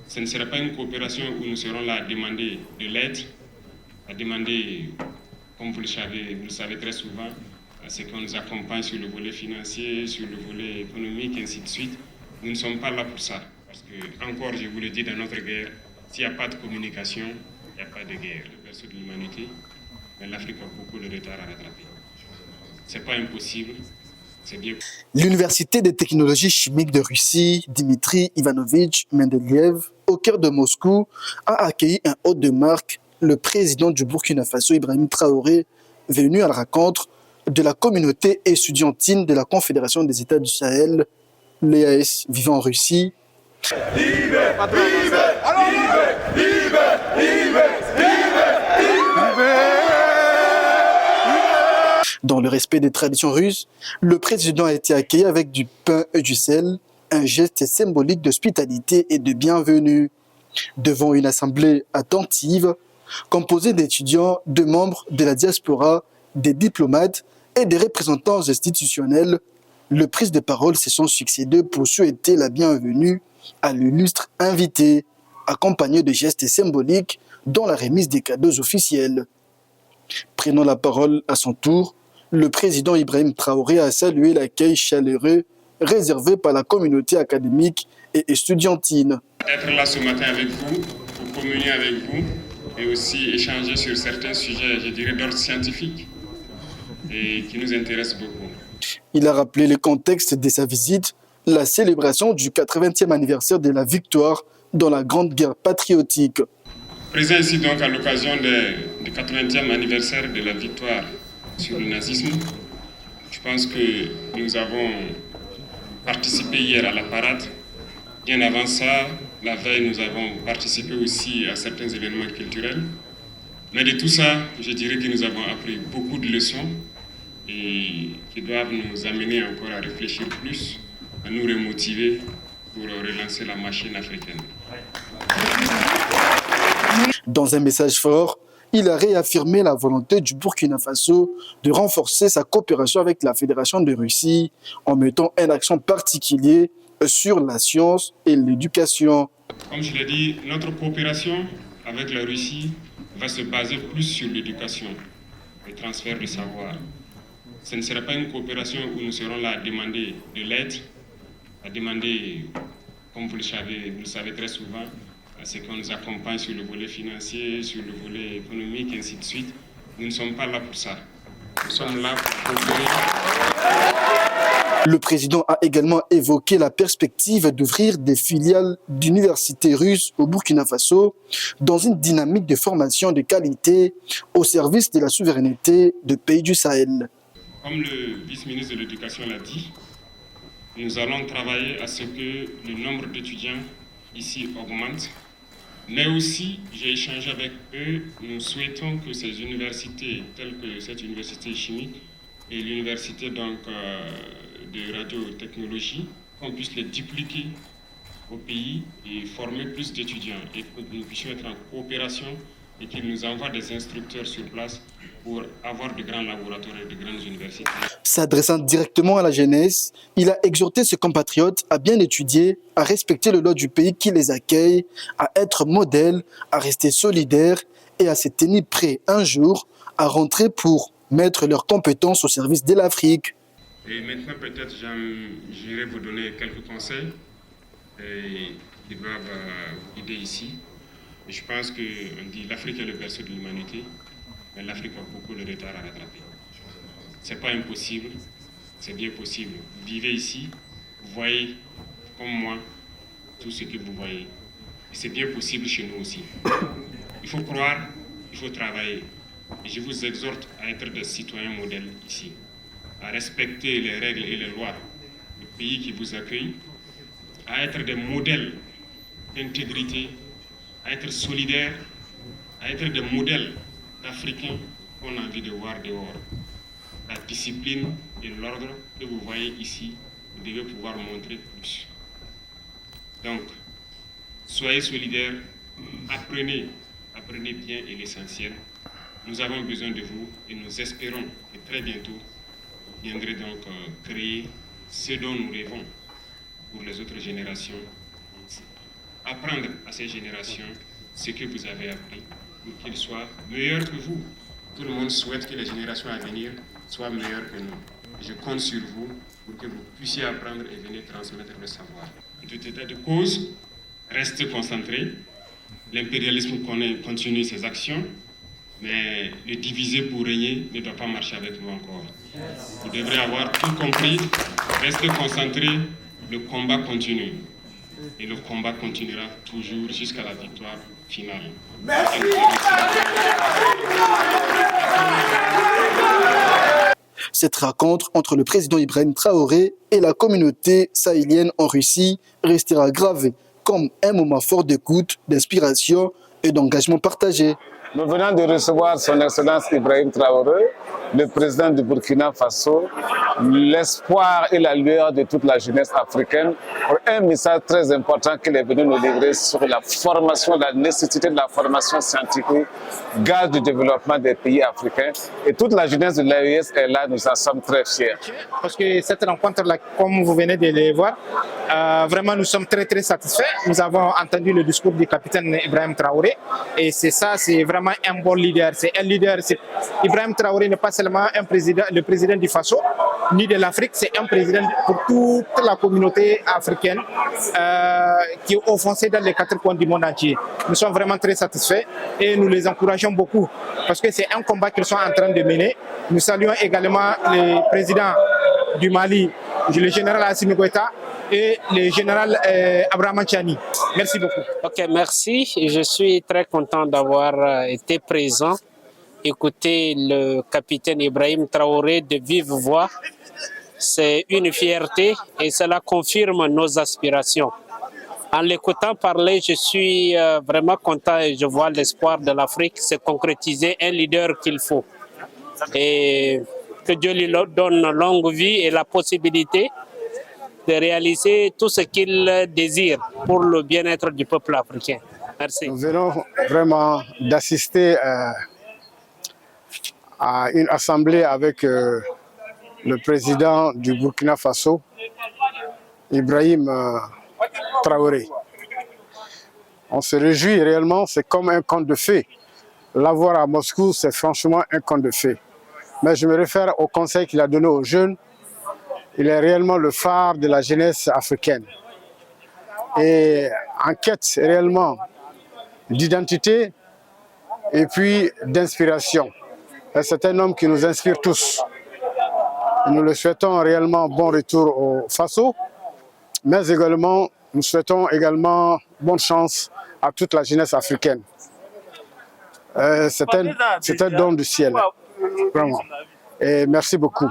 Ce ne sera pas une coopération où nous serons là à demander de l'aide, à demander, comme vous le savez très souvent, à ce qu'on nous accompagne sur le volet financier, sur le volet économique, et ainsi de suite. Nous ne sommes pas là pour ça. Parce que, encore, je vous le dis, dans notre guerre, s'il n'y a pas de communication, il n'y a pas de guerre. Le berceau de l'humanité, mais l'Afrique a beaucoup de retard à rattraper. Ce n'est pas impossible, c'est bien. L'Université des technologies chimiques de Russie, Dmitri Ivanovich Mendeliev, au cœur de Moscou, a accueilli un hôte de marque, le président du Burkina Faso, Ibrahim Traoré, venu à la rencontre de la communauté estudiantine de la Confédération des États du Sahel, l'EAS, vivant en Russie. Dans le respect des traditions russes, le président a été accueilli avec du pain et du sel, un geste symbolique d'hospitalité et de bienvenue. Devant une assemblée attentive, composée d'étudiants, de membres de la diaspora, des diplomates et des représentants institutionnels, le prises de parole se sont succédés pour souhaiter la bienvenue à l'illustre invité, accompagné de gestes symboliques dont la remise des cadeaux officiels. Prenant la parole à son tour, le président Ibrahim Traoré a salué l'accueil chaleureux réservé par la communauté académique et estudiantine. Être là ce matin avec vous, pour communier avec vous et aussi échanger sur certains sujets, je dirais, d'ordre scientifique et qui nous intéressent beaucoup. Il a rappelé le contexte de sa visite, la célébration du 80e anniversaire de la victoire dans la Grande Guerre patriotique. Présent ici donc à l'occasion du 80e anniversaire de la victoire sur le nazisme, je pense que nous avons participé hier à la parade. Bien avant ça, la veille, nous avons participé aussi à certains événements culturels. Mais de tout ça, je dirais que nous avons appris beaucoup de leçons et qui doivent nous amener encore à réfléchir plus, à nous remotiver pour relancer la machine africaine. Dans un message fort, il a réaffirmé la volonté du Burkina Faso de renforcer sa coopération avec la Fédération de Russie en mettant un accent particulier sur la science et l'éducation. Comme je l'ai dit, notre coopération avec la Russie va se baser plus sur l'éducation, le transfert de savoir. Ce ne sera pas une coopération où nous serons là à demander de l'aide, à demander, comme vous le savez très souvent, à ce qu'on nous accompagne sur le volet financier, sur le volet économique, et ainsi de suite. Nous ne sommes pas là pour ça. Nous sommes là pour coopérer. Le président a également évoqué la perspective d'ouvrir des filiales d'universités russes au Burkina Faso dans une dynamique de formation de qualité au service de la souveraineté des pays du Sahel. Comme le vice-ministre de l'Éducation l'a dit, nous allons travailler à ce que le nombre d'étudiants ici augmente. Mais aussi, j'ai échangé avec eux, nous souhaitons que ces universités, telles que cette université chimique et l'université de radiotechnologie, qu'on puisse les dupliquer au pays et former plus d'étudiants et que nous puissions être en coopération et qu'ils nous envoient des instructeurs sur place pour avoir de grands laboratoires et de grandes universités. S'adressant directement à la jeunesse, il a exhorté ses compatriotes à bien étudier, à respecter le loi du pays qui les accueille, à être modèles, à rester solidaires et à se tenir prêts un jour à rentrer pour mettre leurs compétences au service de l'Afrique. Et maintenant, peut-être, j'irai vous donner quelques conseils qui doivent vous guider ici. Et je pense qu'on dit l'Afrique est le berceau de l'humanité, mais l'Afrique a beaucoup de retard à rattraper. Ce n'est pas impossible, c'est bien possible. Vous vivez ici, vous voyez, comme moi, tout ce que vous voyez. Et c'est bien possible chez nous aussi. Il faut croire, il faut travailler. Et je vous exhorte à être des citoyens modèles ici, à respecter les règles et les lois du pays qui vous accueille, à être des modèles d'intégrité, à être solidaires, à être des modèles d'Africains qu'on a envie de voir dehors. La discipline et l'ordre que vous voyez ici, vous devez pouvoir montrer plus. Donc, soyez solidaires, apprenez bien et l'essentiel. Nous avons besoin de vous et nous espérons que très bientôt, vous viendrez donc créer ce dont nous rêvons pour les autres générations. apprendre à ces générations ce que vous avez appris pour qu'ils soient meilleurs que vous. Tout le monde souhaite que les générations à venir soient meilleures que nous. Je compte sur vous pour que vous puissiez apprendre et venir transmettre le savoir. En tout état de cause, restez concentrés. L'impérialisme continue ses actions, mais le diviser pour régner ne doit pas marcher avec nous encore. Vous devrez avoir tout compris. Restez concentrés. Le combat continue. Et le combat continuera toujours jusqu'à la victoire finale. Merci. Cette rencontre entre le président Ibrahim Traoré et la communauté sahélienne en Russie restera gravée comme un moment fort d'écoute, d'inspiration et d'engagement partagé. Nous venons de recevoir son Excellence Ibrahim Traoré, le président du Burkina Faso, l'espoir et la lueur de toute la jeunesse africaine, pour un message très important qu'il est venu nous livrer sur la formation, la nécessité de la formation scientifique, gage du développement des pays africains. Et toute la jeunesse de l'AES est là, nous en sommes très fiers. Parce que cette rencontre-là, comme vous venez de le voir, vraiment nous sommes très satisfaits. Nous avons entendu le discours du capitaine Ibrahim Traoré et c'est ça, c'est vraiment un bon leader. C'est un leader. Ibrahim Traoré n'est pas seulement un président, le président du Faso, ni de l'Afrique, c'est un président pour toute la communauté africaine qui est offensée dans les 4 coins du monde entier. Nous sommes vraiment très satisfaits et nous les encourageons beaucoup parce que c'est un combat qu'ils sont en train de mener. Nous saluons également le président du Mali, le général Assimi Goïta, et le général Abraham Tchani. Merci beaucoup. Ok, merci. Je suis très content d'avoir été présent, écouter le capitaine Ibrahim Traoré de vive voix. C'est une fierté et cela confirme nos aspirations. En l'écoutant parler, je suis vraiment content et je vois l'espoir de l'Afrique se concrétiser, un leader qu'il faut. Et que Dieu lui donne longue vie et la possibilité de réaliser tout ce qu'il désire pour le bien-être du peuple africain. Merci. Nous venons vraiment d'assister à une assemblée avec le président du Burkina Faso, Ibrahim Traoré. On se réjouit réellement, c'est comme un conte de fées. L'avoir à Moscou, c'est franchement un conte de fées. Mais je me réfère au conseil qu'il a donné aux jeunes. Il est réellement le phare de la jeunesse africaine. Et en quête réellement d'identité et puis d'inspiration. C'est un homme qui nous inspire tous. Nous le souhaitons réellement bon retour au Faso, mais également, nous souhaitons également bonne chance à toute la jeunesse africaine. C'est un don du ciel, vraiment. Et merci beaucoup.